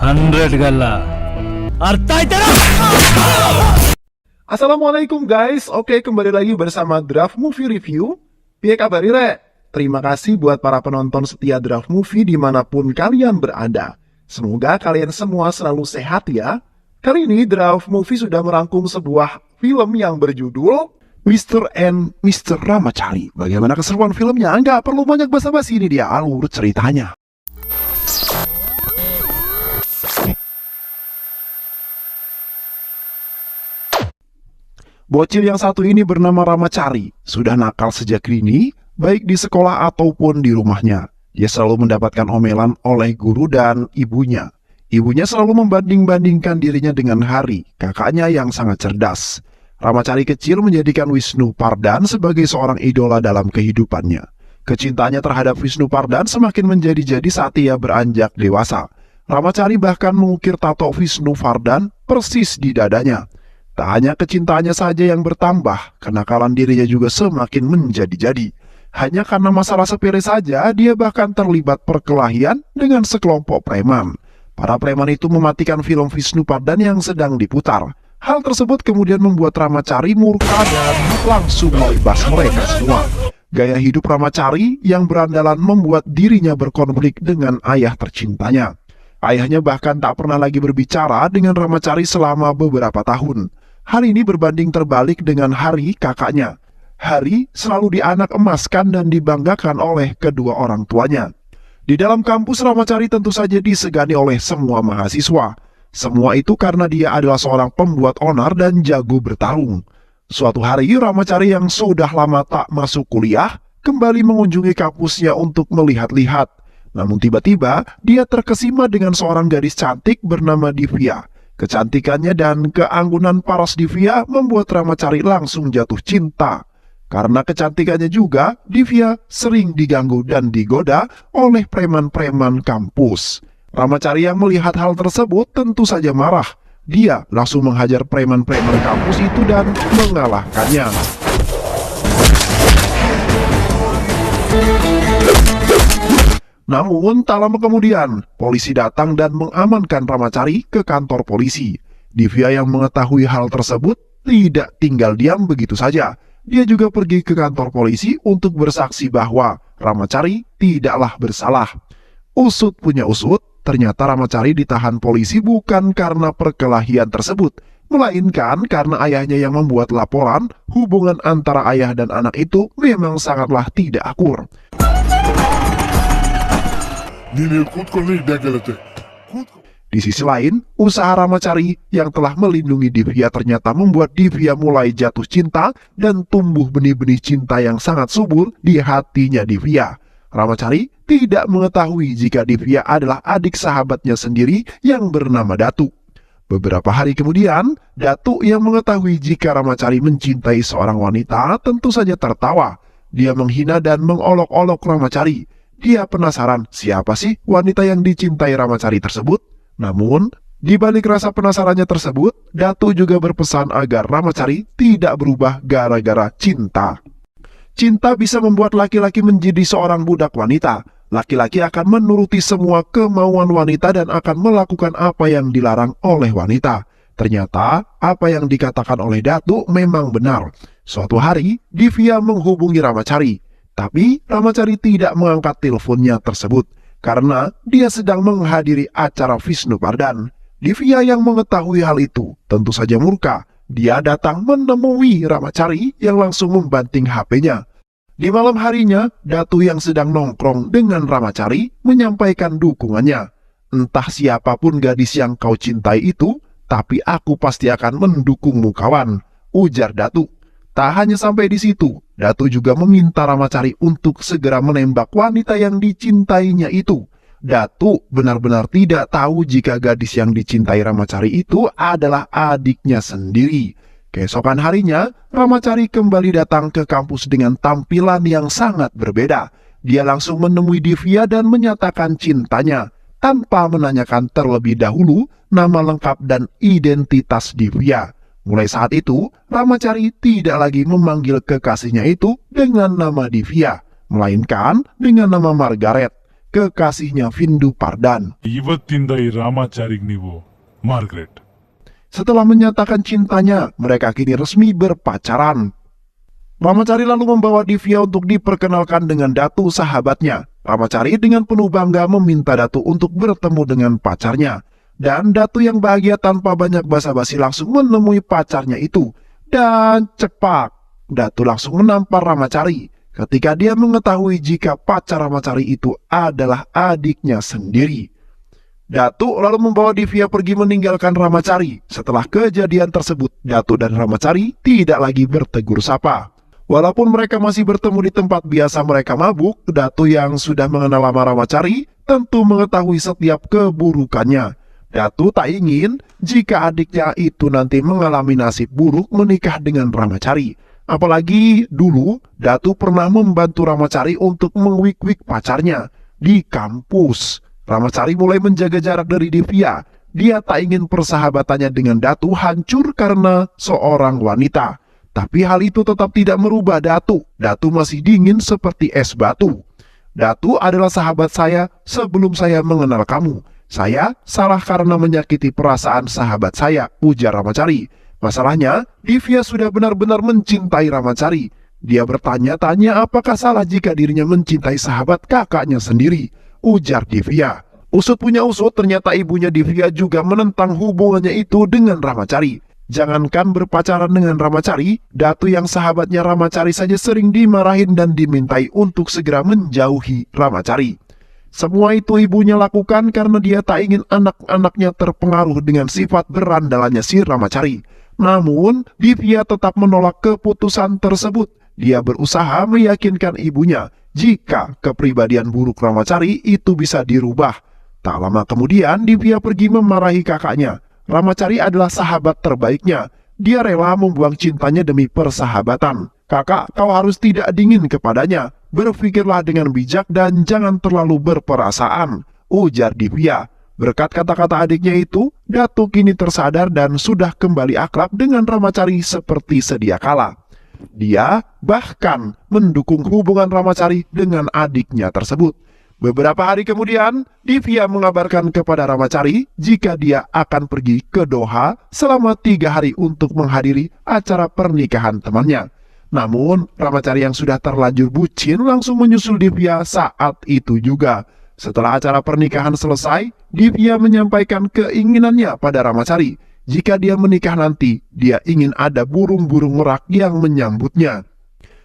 100 ಗಲ್ಲ ಅರ್ಥ ಆಯ್ತಲ್ಲ. Assalamualaikum guys, oke kembali lagi bersama Draft Movie Review. Piye kabar Ire? Terima kasih buat para penonton setia Draft Movie dimanapun kalian berada. Semoga kalian semua selalu sehat ya. Kali ini Draft Movie sudah merangkum sebuah film yang berjudul Mr. and Mr. Ramachari. Bagaimana keseruan filmnya? Nggak perlu banyak basa-basi, ini dia alur ceritanya. Bocil yang satu ini bernama Ramachari. Sudah nakal sejak dini, baik di sekolah ataupun di rumahnya. Dia selalu mendapatkan omelan oleh guru dan ibunya. Ibunya selalu membanding-bandingkan dirinya dengan Hari, kakaknya yang sangat cerdas. Ramachari kecil menjadikan Wisnu Pardhan sebagai seorang idola dalam kehidupannya. Kecintaannya terhadap Wisnu Pardhan semakin menjadi-jadi saat ia beranjak dewasa. Ramachari bahkan mengukir tato Wisnu Pardhan persis di dadanya. Tak hanya kecintaannya saja yang bertambah, kenakalan dirinya juga semakin menjadi-jadi. Hanya karena masalah sepele saja, dia bahkan terlibat perkelahian dengan sekelompok preman. Para preman itu mematikan film Wisnu Pardhan yang sedang diputar. Hal tersebut kemudian membuat Ramachari murka dan langsung melibas mereka semua. Gaya hidup Ramachari yang berandalan membuat dirinya berkonflik dengan ayah tercintanya. Ayahnya bahkan tak pernah lagi berbicara dengan Ramachari selama beberapa tahun. Hal ini berbanding terbalik dengan Hari, kakaknya. Hari selalu dianak emaskan dan dibanggakan oleh kedua orang tuanya. Di dalam kampus, Ramachari tentu saja disegani oleh semua mahasiswa. Semua itu karena dia adalah seorang pembuat onar dan jago bertarung. Suatu hari, Ramachari yang sudah lama tak masuk kuliah kembali mengunjungi kampusnya untuk melihat-lihat. Namun tiba-tiba, dia terkesima dengan seorang gadis cantik bernama Divya. Kecantikannya dan keanggunan paras Divya membuat Ramachari langsung jatuh cinta. Karena kecantikannya juga, Divya sering diganggu dan digoda oleh preman-preman kampus. Ramachari yang melihat hal tersebut tentu saja marah. Dia langsung menghajar preman-preman kampus itu dan mengalahkannya. Namun, tak lama kemudian, polisi datang dan mengamankan Ramachari ke kantor polisi. Divya yang mengetahui hal tersebut tidak tinggal diam begitu saja. Dia juga pergi ke kantor polisi untuk bersaksi bahwa Ramachari tidaklah bersalah. Usut punya usut, ternyata Ramachari ditahan polisi bukan karena perkelahian tersebut, melainkan karena ayahnya yang membuat laporan. Hubungan antara ayah dan anak itu memang sangatlah tidak akur. Di sisi lain, usaha Ramachari yang telah melindungi Divya ternyata membuat Divya mulai jatuh cinta dan tumbuh benih-benih cinta yang sangat subur di hatinya Divya. Ramachari tidak mengetahui jika Divya adalah adik sahabatnya sendiri yang bernama Datu. Beberapa hari kemudian, Datu yang mengetahui jika Ramachari mencintai seorang wanita tentu saja tertawa. Dia menghina dan mengolok-olok Ramachari. Dia penasaran siapa sih wanita yang dicintai Ramachari tersebut. Namun, di balik rasa penasarannya tersebut, Datu juga berpesan agar Ramachari tidak berubah gara-gara cinta. Cinta bisa membuat laki-laki menjadi seorang budak wanita. Laki-laki akan menuruti semua kemauan wanita dan akan melakukan apa yang dilarang oleh wanita. Ternyata, apa yang dikatakan oleh Datu memang benar. Suatu hari, Divya menghubungi Ramachari. Tapi Ramachari tidak mengangkat teleponnya tersebut karena dia sedang menghadiri acara Wisnu Pardhan. Divya yang mengetahui hal itu tentu saja murka. Dia datang menemui Ramachari yang langsung membanting HP-nya. Di malam harinya, Datu yang sedang nongkrong dengan Ramachari menyampaikan dukungannya. Entah siapapun gadis yang kau cintai itu, tapi aku pasti akan mendukungmu kawan, ujar Datu. Tak hanya sampai di situ, Datu juga meminta Ramachari untuk segera menembak wanita yang dicintainya itu. Datu benar-benar tidak tahu jika gadis yang dicintai Ramachari itu adalah adiknya sendiri. Keesokan harinya, Ramachari kembali datang ke kampus dengan tampilan yang sangat berbeda. Dia langsung menemui Divya dan menyatakan cintanya, tanpa menanyakan terlebih dahulu nama lengkap dan identitas Divya. Mulai saat itu, Ramachari tidak lagi memanggil kekasihnya itu dengan nama Divya, melainkan dengan nama Margaret. kekasihnya Vindu Pardan. ಇವತ್ತಿಂದ ಈ ರಾಮಾಚಾರಿಗೆ ನೀವು Margaret. Setelah menyatakan cintanya, mereka kini resmi berpacaran. Ramacari lalu membawa Divya untuk diperkenalkan dengan Datu sahabatnya. Ramacari dengan penuh bangga meminta Datu untuk bertemu dengan pacarnya. Dan Datu yang bahagia tanpa banyak basa-basi langsung menemui pacarnya itu. Dan cepat, Datu langsung menampar Ramacari ketika dia mengetahui jika pacar Ramacari itu adalah adiknya sendiri. Datu lalu membawa Divya pergi meninggalkan Ramacari. Setelah kejadian tersebut, Datu dan Ramacari tidak lagi bertegur sapa. Walaupun mereka masih bertemu di tempat biasa mereka mabuk, Datu yang sudah mengenal lama Ramacari tentu mengetahui setiap keburukannya. Datu tak ingin jika adiknya itu nanti mengalami nasib buruk menikah dengan Ramacari. Apalagi dulu Datu pernah membantu Ramacari untuk mengwik-wik pacarnya di kampus. Ramacari mulai menjaga jarak dari Divya. Dia tak ingin persahabatannya dengan Datu hancur karena seorang wanita. Tapi hal itu tetap tidak merubah Datu. Datu masih dingin seperti es batu. Datu adalah sahabat saya sebelum saya mengenal kamu. Saya salah karena menyakiti perasaan sahabat saya, ujar Ramacari. Masalahnya, Divya sudah benar-benar mencintai Ramacari. Dia bertanya-tanya apakah salah jika dirinya mencintai sahabat kakaknya sendiri, ujar Divya. Usut punya usut, ternyata ibunya Divya juga menentang hubungannya itu dengan Ramacari. Jangankan berpacaran dengan Ramacari, Datu yang sahabatnya Ramacari saja sering dimarahin dan dimintai untuk segera menjauhi Ramacari. Semua itu ibunya lakukan karena dia tak ingin anak-anaknya terpengaruh dengan sifat berandalannya si Ramacari. Namun, Divya tetap menolak keputusan tersebut. Dia berusaha meyakinkan ibunya jika kepribadian buruk Ramacari itu bisa dirubah. Tak lama kemudian, Divya pergi memarahi kakaknya. Ramacari adalah sahabat terbaiknya. Dia rela membuang cintanya demi persahabatan. Kakak, kau harus tidak dingin kepadanya. Berpikirlah dengan bijak dan jangan terlalu berperasaan, ujar Divya. Berkat kata-kata adiknya itu, Datu kini tersadar dan sudah kembali akrab dengan Ramacari seperti sedia kala. Dia bahkan mendukung hubungan Ramacari dengan adiknya tersebut. Beberapa hari kemudian, Divya mengabarkan kepada Ramacari jika dia akan pergi ke Doha selama 3 hari untuk menghadiri acara pernikahan temannya. Namun, Ramacari yang sudah terlanjur bucin langsung menyusul Divya saat itu juga. Setelah acara pernikahan selesai, Divya menyampaikan keinginannya pada Ramacari. Jika dia menikah nanti, dia ingin ada burung-burung merak yang menyambutnya.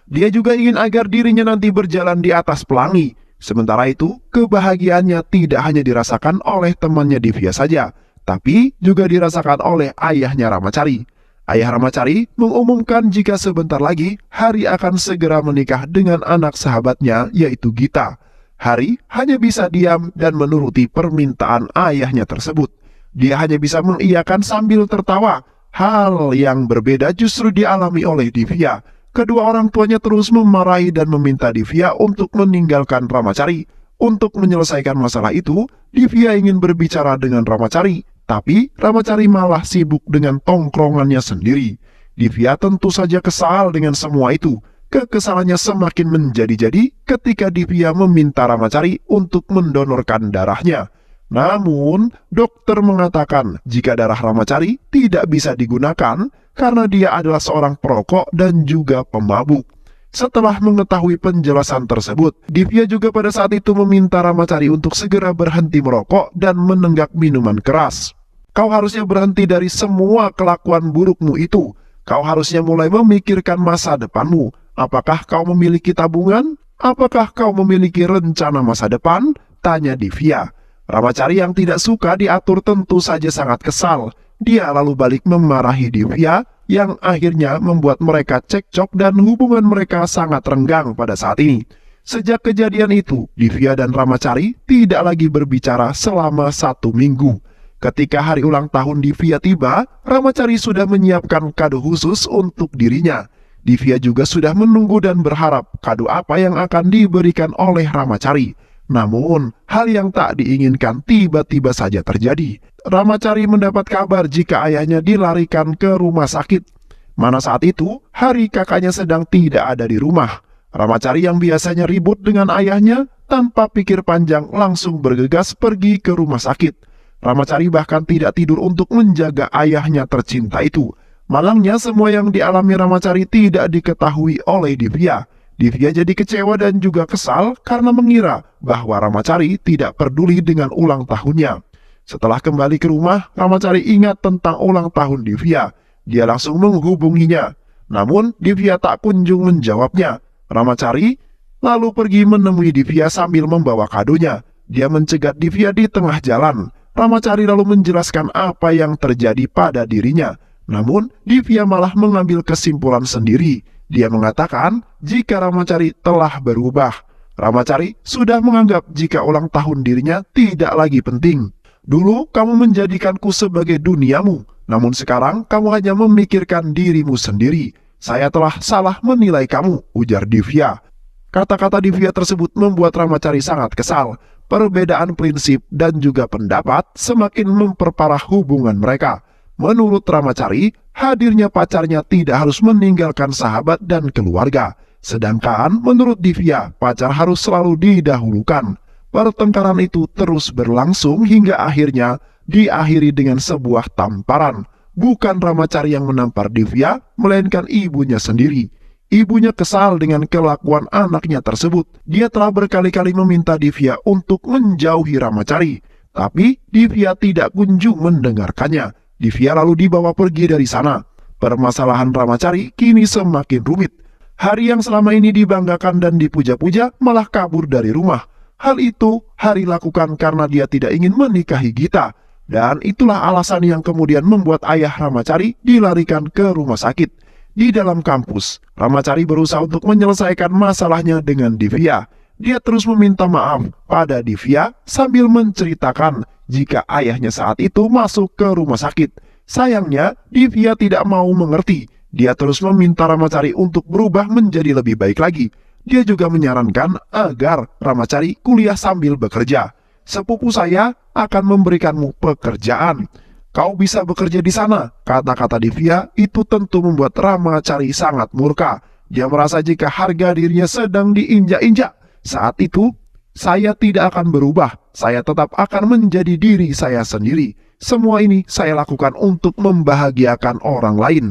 Dia juga ingin agar dirinya nanti berjalan di atas pelangi. Sementara itu, kebahagiaannya tidak hanya dirasakan oleh temannya Divya saja, tapi juga dirasakan oleh ayahnya Ramacari. Ayah Ramacari mengumumkan jika sebentar lagi Hari akan segera menikah dengan anak sahabatnya yaitu Gita. Hari hanya bisa diam dan menuruti permintaan ayahnya tersebut. Dia hanya bisa mengiyakan sambil tertawa. Hal yang berbeda justru dialami oleh Divya. Kedua orang tuanya terus memarahi dan meminta Divya untuk meninggalkan Ramacari. Untuk menyelesaikan masalah itu, Divya ingin berbicara dengan Ramacari, tapi Ramacari malah sibuk dengan tongkrongannya sendiri. Divya tentu saja kesal dengan semua itu. Kekesalannya semakin menjadi-jadi ketika Divya meminta Ramacari untuk mendonorkan darahnya. Namun, dokter mengatakan jika darah Ramacari tidak bisa digunakan karena dia adalah seorang perokok dan juga pemabuk. Setelah mengetahui penjelasan tersebut, Divya juga pada saat itu meminta Ramacari untuk segera berhenti merokok dan menenggak minuman keras. Kau harusnya berhenti dari semua kelakuan burukmu itu. Kau harusnya mulai memikirkan masa depanmu. Apakah kau memiliki tabungan? Apakah kau memiliki rencana masa depan? Tanya Divya. Ramacari yang tidak suka diatur tentu saja sangat kesal. Dia lalu balik memarahi Divya yang akhirnya membuat mereka cekcok dan hubungan mereka sangat renggang pada saat ini. Sejak kejadian itu, Divya dan Ramacari tidak lagi berbicara selama 1 minggu. Ketika hari ulang tahun Divya tiba, Ramacari sudah menyiapkan kado khusus untuk dirinya. Divya juga sudah menunggu dan berharap kado apa yang akan diberikan oleh Ramacari. Namun, hal yang tak diinginkan tiba-tiba saja terjadi. Ramacari mendapat kabar jika ayahnya dilarikan ke rumah sakit. Mana saat itu, Hari kakaknya sedang tidak ada di rumah. Ramacari yang biasanya ribut dengan ayahnya, tanpa pikir panjang langsung bergegas pergi ke rumah sakit. Ramacari bahkan tidak tidur untuk menjaga ayahnya tercinta itu. Malangnya semua yang dialami Ramacari tidak diketahui oleh Divya. Divya jadi kecewa dan juga kesal karena mengira bahwa Ramacari tidak peduli dengan ulang tahunnya. Setelah kembali ke rumah, Ramacari ingat tentang ulang tahun Divya. Dia langsung menghubunginya. Namun, Divya tak kunjung menjawabnya. Ramacari lalu pergi menemui Divya sambil membawa kadonya. Dia mencegat Divya di tengah jalan. Ramacari lalu menjelaskan apa yang terjadi pada dirinya. Namun, Divya malah mengambil kesimpulan sendiri. Dia mengatakan jika Ramacari telah berubah. Ramacari sudah menganggap jika ulang tahun dirinya tidak lagi penting. Dulu kamu menjadikanku sebagai duniamu, namun sekarang kamu hanya memikirkan dirimu sendiri. Saya telah salah menilai kamu, ujar Divya. Kata-kata Divya tersebut membuat Ramacari sangat kesal. Perbedaan prinsip dan juga pendapat semakin memperparah hubungan mereka. Menurut Ramacari, hadirnya pacarnya tidak harus meninggalkan sahabat dan keluarga. Sedangkan menurut Divya, pacar harus selalu didahulukan. Pertengkaran itu terus berlangsung hingga akhirnya diakhiri dengan sebuah tamparan. Bukan Ramacari yang menampar Divya, melainkan ibunya sendiri. Ibunya kesal dengan kelakuan anaknya tersebut. Dia telah berkali-kali meminta Divya untuk menjauhi Ramacari, tapi Divya tidak kunjung mendengarkannya. Divya lalu dibawa pergi dari sana. Permasalahan Ramacari kini semakin rumit. Hari yang selama ini dibanggakan dan dipuja-puja malah kabur dari rumah. Hal itu Hari lakukan karena dia tidak ingin menikahi Gita. Dan itulah alasan yang kemudian membuat ayah Ramacari dilarikan ke rumah sakit. Di dalam kampus, Ramacari berusaha untuk menyelesaikan masalahnya dengan Divya. Dia terus meminta maaf pada Divya sambil menceritakan jika ayahnya saat itu masuk ke rumah sakit. Sayangnya, Divya tidak mau mengerti. Dia terus meminta Ramacari untuk berubah menjadi lebih baik lagi. Dia juga menyarankan agar Ramacari kuliah sambil bekerja. Sepupu saya akan memberikanmu pekerjaan. Kau bisa bekerja di sana. Kata-kata Divya itu tentu membuat Ramacari sangat murka. Dia merasa jika harga dirinya sedang diinjak-injak. Saat itu, saya tidak akan berubah. Saya tetap akan menjadi diri saya sendiri. Semua ini saya lakukan untuk membahagiakan orang lain,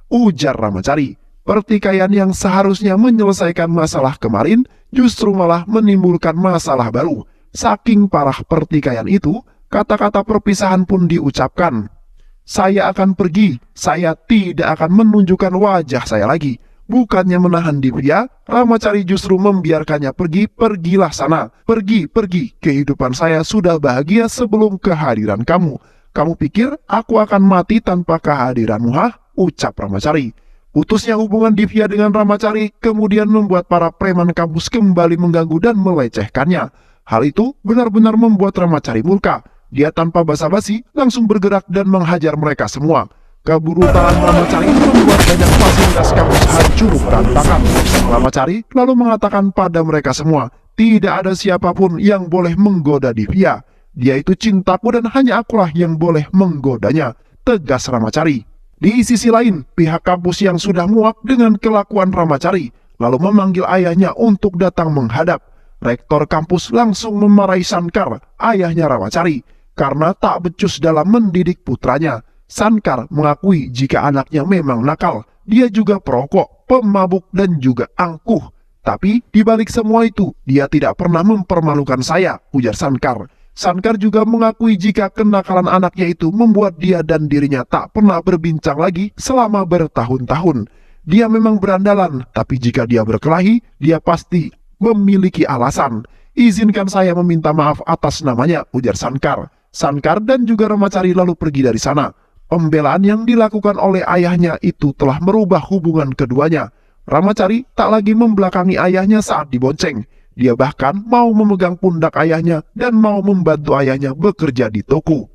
ujar Ramacari. Pertikaian yang seharusnya menyelesaikan masalah kemarin justru malah menimbulkan masalah baru. Saking parah pertikaian itu, kata-kata perpisahan pun diucapkan. Saya akan pergi, saya tidak akan menunjukkan wajah saya lagi. Bukannya menahan Divya, Ramacari justru membiarkannya pergi. Pergilah sana, pergi. Kehidupan saya sudah bahagia sebelum kehadiran kamu. Kamu pikir aku akan mati tanpa kehadiranmu, hah? Ucap Ramacari. Putusnya hubungan Divya dengan Ramacari kemudian membuat para preman kampus kembali mengganggu dan melecehkannya. Hal itu benar-benar membuat Ramacari murka. Dia tanpa basa-basi langsung bergerak dan menghajar mereka semua. Kebrutalan Ramacari membuat banyak fasilitas kampus hancur berantakan. Ramacari lalu mengatakan pada mereka semua, tidak ada siapapun yang boleh menggoda Divya. Dia itu cintaku dan hanya akulah yang boleh menggodanya, tegas Ramacari. Di sisi lain, pihak kampus yang sudah muak dengan kelakuan Ramacari lalu memanggil ayahnya untuk datang menghadap. Rektor kampus langsung memarahi Sankar, ayahnya Ramacari, karena tak becus dalam mendidik putranya. Sankar mengakui jika anaknya memang nakal. Dia juga perokok, pemabuk, dan juga angkuh. Tapi di balik semua itu, dia tidak pernah mempermalukan saya, ujar Sankar. Sankar juga mengakui jika kenakalan anaknya itu membuat dia dan dirinya tak pernah berbincang lagi selama bertahun-tahun. Dia memang berandalan, tapi jika dia berkelahi, dia pasti memiliki alasan. Izinkan saya meminta maaf atas namanya, ujar Sankar. Sankar dan juga Ramacari lalu pergi dari sana. Pembelaan yang dilakukan oleh ayahnya itu telah merubah hubungan keduanya. Ramacari tak lagi membelakangi ayahnya saat dibonceng. Dia bahkan mau memegang pundak ayahnya dan mau membantu ayahnya bekerja di toko.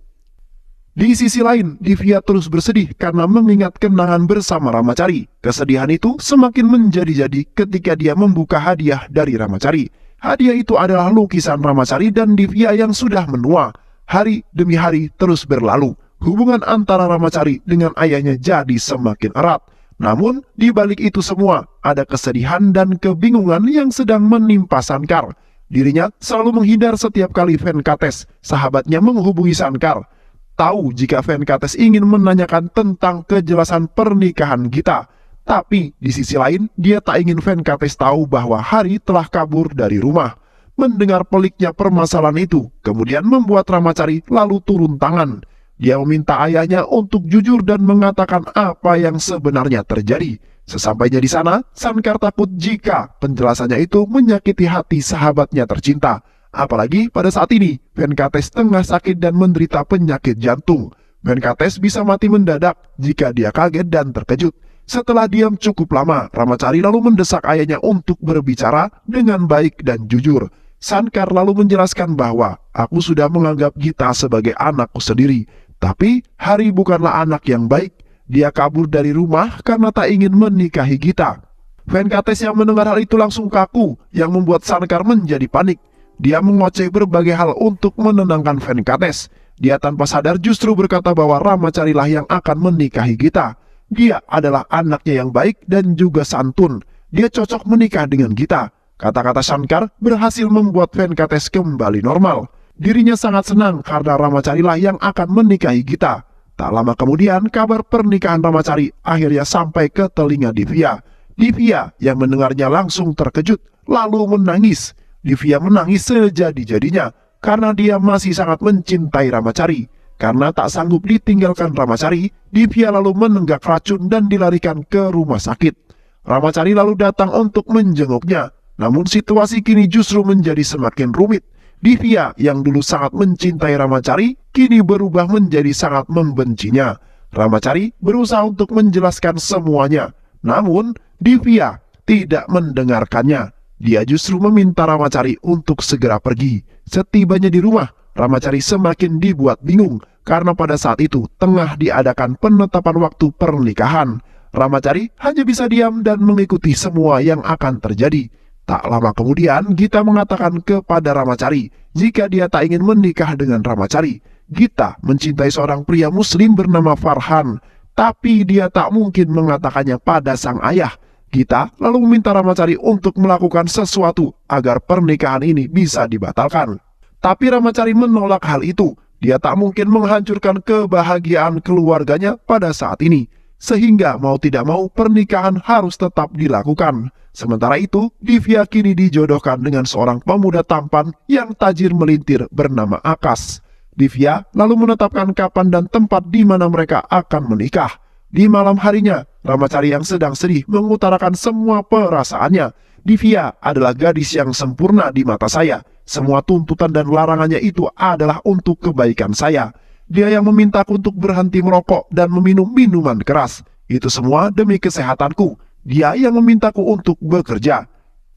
Di sisi lain, Divya terus bersedih karena mengingat kenangan bersama Ramacari. Kesedihan itu semakin menjadi-jadi ketika dia membuka hadiah dari Ramacari. Hadiah itu adalah lukisan Ramacari dan Divya yang sudah menua. Hari demi hari terus berlalu. Hubungan antara Ramacari dengan ayahnya jadi semakin erat. Namun, di balik itu semua, ada kesedihan dan kebingungan yang sedang menimpa Sankar. Dirinya selalu menghindar setiap kali Venkates, sahabatnya, menghubungi Shankar. Tahu jika Venkates ingin menanyakan tentang kejelasan pernikahan Gita. Tapi di sisi lain, dia tak ingin Venkates tahu bahwa Hari telah kabur dari rumah. Mendengar peliknya permasalahan itu, kemudian membuat Ramacari lalu turun tangan. Dia meminta ayahnya untuk jujur dan mengatakan apa yang sebenarnya terjadi. Sesampainya di sana, Shankar takut jika penjelasannya itu menyakiti hati sahabatnya tercinta. Apalagi pada saat ini, Venkates tengah sakit dan menderita penyakit jantung. Venkates bisa mati mendadak jika dia kaget dan terkejut. Setelah diam cukup lama, Ramacari lalu mendesak ayahnya untuk berbicara dengan baik dan jujur. Shankar lalu menjelaskan bahwa, aku sudah menganggap Gita sebagai anakku sendiri. Tapi Hari bukanlah anak yang baik. Dia kabur dari rumah karena tak ingin menikahi Gita. Venkates yang mendengar hal itu langsung kaku, yang membuat Shankar menjadi panik. Dia mengoceh berbagai hal untuk menenangkan Venkates. Dia tanpa sadar justru berkata bahwa Ramacari lah yang akan menikahi Gita. Dia adalah anaknya yang baik dan juga santun. Dia cocok menikah dengan Gita. Kata-kata Shankar berhasil membuat Venkates kembali normal. Dirinya sangat senang karena Ramacari lah yang akan menikahi Gita. Tak lama kemudian, kabar pernikahan Ramacari akhirnya sampai ke telinga Divya. Divya yang mendengarnya langsung terkejut, lalu menangis. Divya menangis sejadi-jadinya karena dia masih sangat mencintai Ramacari. Karena tak sanggup ditinggalkan Ramacari, Divya lalu menenggak racun dan dilarikan ke rumah sakit. Ramacari lalu datang untuk menjenguknya. Namun situasi kini justru menjadi semakin rumit. Divya yang dulu sangat mencintai Ramacari kini berubah menjadi sangat membencinya. Ramacari berusaha untuk menjelaskan semuanya, namun Divya tidak mendengarkannya. Dia justru meminta Ramacari untuk segera pergi. Setibanya di rumah, Ramacari semakin dibuat bingung karena pada saat itu tengah diadakan penetapan waktu pernikahan. Ramacari hanya bisa diam dan mengikuti semua yang akan terjadi. Tak lama kemudian, Gita mengatakan kepada Ramacari jika dia tak ingin menikah dengan Ramacari. Gita mencintai seorang pria muslim bernama Farhan, tapi dia tak mungkin mengatakannya pada sang ayah. Gita lalu meminta Ramacari untuk melakukan sesuatu agar pernikahan ini bisa dibatalkan. Tapi Ramacari menolak hal itu. Dia tak mungkin menghancurkan kebahagiaan keluarganya pada saat ini. Sehingga mau tidak mau pernikahan harus tetap dilakukan. Sementara itu, Divya kini dijodohkan dengan seorang pemuda tampan yang tajir melintir bernama Akas. Divya lalu menetapkan kapan dan tempat di mana mereka akan menikah. Di malam harinya, Ramacari yang sedang sedih mengutarakan semua perasaannya. Divya adalah gadis yang sempurna di mata saya. Semua tuntutan dan larangannya itu adalah untuk kebaikan saya. Dia yang memintaku untuk berhenti merokok dan meminum minuman keras. Itu semua demi kesehatanku. Dia yang memintaku untuk bekerja.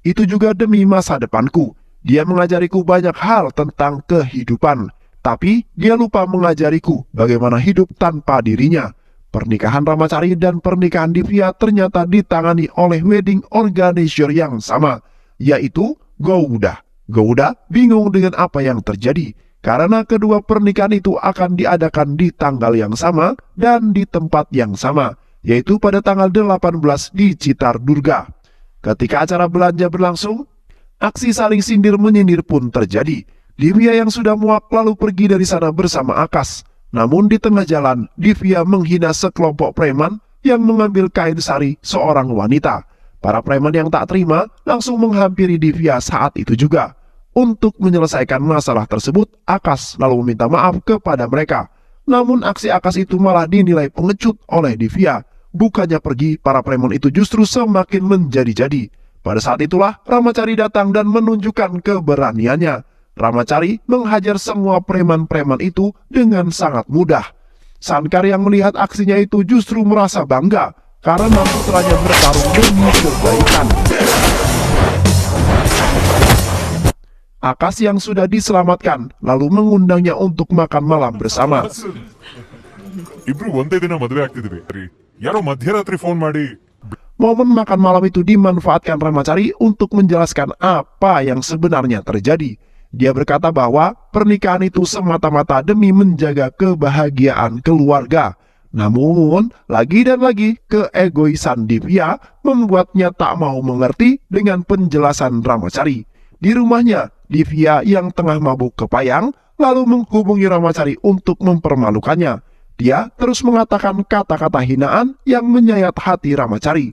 Itu juga demi masa depanku. Dia mengajariku banyak hal tentang kehidupan. Tapi dia lupa mengajariku bagaimana hidup tanpa dirinya. Pernikahan Ramacari dan pernikahan Divya ternyata ditangani oleh wedding organizer yang sama, yaitu Gouda. Gouda bingung dengan apa yang terjadi, karena kedua pernikahan itu akan diadakan di tanggal yang sama dan di tempat yang sama, yaitu pada tanggal 18 di Citar Durga. Ketika acara belanja berlangsung, aksi saling sindir-menyindir pun terjadi. Divya yang sudah muak lalu pergi dari sana bersama Akas. Namun di tengah jalan, Divya menghina sekelompok preman yang mengambil kain sari seorang wanita. Para preman yang tak terima langsung menghampiri Divya saat itu juga. Untuk menyelesaikan masalah tersebut, Akas lalu meminta maaf kepada mereka. Namun aksi Akas itu malah dinilai pengecut oleh Divya. Bukannya pergi, para preman itu justru semakin menjadi-jadi. Pada saat itulah Ramacari datang dan menunjukkan keberaniannya. Ramacari menghajar semua preman-preman itu dengan sangat mudah. Shankar yang melihat aksinya itu justru merasa bangga karena putranya bertarung demi kebaikan. Akas yang sudah diselamatkan lalu mengundangnya untuk makan malam bersama. ಇಬ್ರು ಒಂದೇ ದಿನ ಮದುವೆ ಆಗ್ತಿದ್ವಿ ಯಾರೋ ಮಧ್ಯರಾತ್ರಿ ಫೋನ್ ಮಾಡಿ Momen makan malam itu dimanfaatkan Ramacari untuk menjelaskan apa yang sebenarnya terjadi. Dia berkata bahwa pernikahan itu semata-mata demi menjaga kebahagiaan keluarga. Namun, lagi dan lagi, keegoisan Divya membuatnya tak mau mengerti dengan penjelasan Ramacari. Di rumahnya, Divya yang tengah mabuk kepayang lalu menghubungi Ramacari untuk mempermalukannya. Dia terus mengatakan kata-kata hinaan yang menyayat hati Ramacari.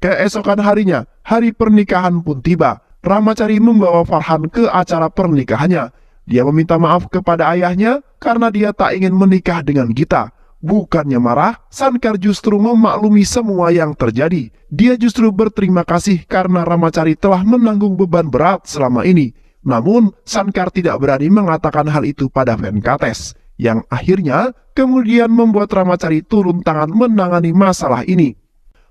Keesokan harinya, hari pernikahan pun tiba. Ramacari membawa Farhan ke acara pernikahannya. Dia meminta maaf kepada ayahnya karena dia tak ingin menikah dengan Gita. Bukannya marah, Sankar justru memaklumi semua yang terjadi. Dia justru berterima kasih karena Ramacari telah menanggung beban berat selama ini. Namun, Sankar tidak berani mengatakan hal itu pada Venkates, yang akhirnya kemudian membuat Ramacari turun tangan menangani masalah ini.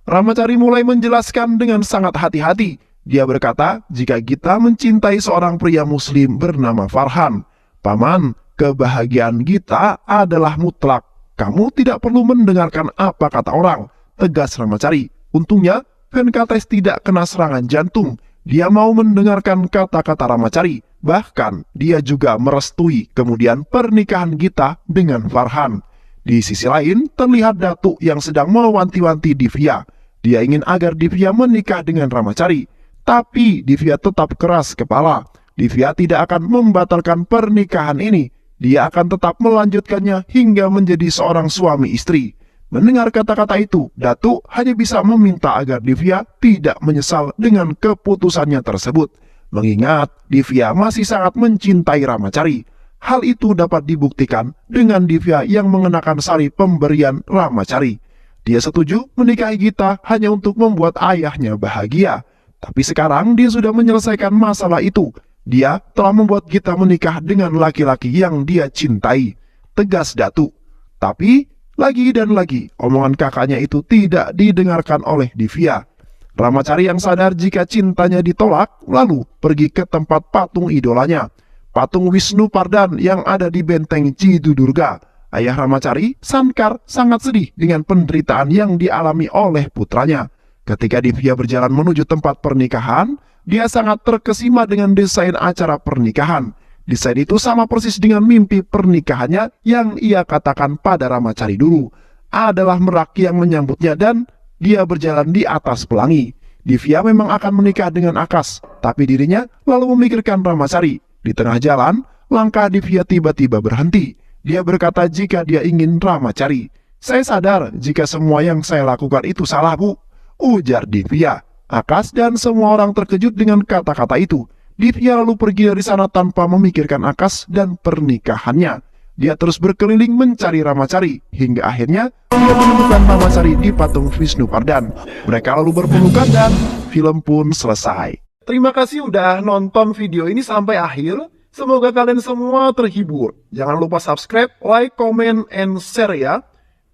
Ramacari mulai menjelaskan dengan sangat hati-hati. Dia berkata, jika Gita mencintai seorang pria muslim bernama Farhan, "Paman, kebahagiaan Gita adalah mutlak. Kamu tidak perlu mendengarkan apa kata orang," tegas Ramacari. Untungnya, Venkates tidak kena serangan jantung. Dia mau mendengarkan kata-kata Ramacari. Bahkan, dia juga merestui kemudian pernikahan Gita dengan Farhan. Di sisi lain, terlihat Datuk yang sedang mewanti-wanti Divya. Dia ingin agar Divya menikah dengan Ramacari. Tapi Divya tetap keras kepala. Divya tidak akan membatalkan pernikahan ini. Dia akan tetap melanjutkannya hingga menjadi seorang suami istri. Mendengar kata-kata itu, Datuk hanya bisa meminta agar Divya tidak menyesal dengan keputusannya tersebut. Mengingat Divya masih sangat mencintai Ramacari. Hal itu dapat dibuktikan dengan Divya yang mengenakan sari pemberian Ramacari. Dia setuju menikahi Gita hanya untuk membuat ayahnya bahagia. Tapi sekarang dia sudah menyelesaikan masalah itu. Dia telah membuat Gita menikah dengan laki-laki yang dia cintai, tegas Datuk. Tapi lagi dan lagi, omongan kakaknya itu tidak didengarkan oleh Divya. Ramacari yang sadar jika cintanya ditolak, lalu pergi ke tempat patung idolanya, patung Wisnu Pardan yang ada di benteng Cidudurga. Ayah Ramacari, Sankar, sangat sedih dengan penderitaan yang dialami oleh putranya. Ketika Divya berjalan menuju tempat pernikahan, dia sangat terkesima dengan desain acara pernikahan. Desain itu sama persis dengan mimpi pernikahannya yang ia katakan pada Ramacari dulu. Adalah merak yang menyambutnya dan dia berjalan di atas pelangi. Divya memang akan menikah dengan Akas, tapi dirinya lalu memikirkan Ramacari. Di tengah jalan, langkah Divya tiba-tiba berhenti. Dia berkata jika dia ingin Ramacari. "Saya sadar jika semua yang saya lakukan itu salah, Bu," ujar Divya. Akas dan semua orang terkejut dengan kata-kata itu. Divya lalu pergi dari sana tanpa memikirkan Akas dan pernikahannya. Dia terus berkeliling mencari Ramacari, hingga akhirnya dia menemukan Ramacari di patung Wisnu Pardan. Mereka lalu berpelukan dan film pun selesai. Terima kasih udah nonton video ini sampai akhir. Semoga kalian semua terhibur. Jangan lupa subscribe, like, comment, and share ya.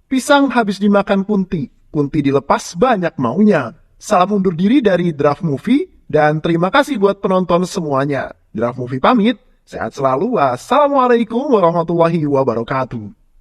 Pisang habis dimakan kunti. Kunti dilepas banyak maunya. Salam undur diri dari Draft Movie. Dan terima kasih buat penonton semuanya. Draft Movie pamit. Sehat selalu. Wassalamualaikum warahmatullahi wabarakatuh.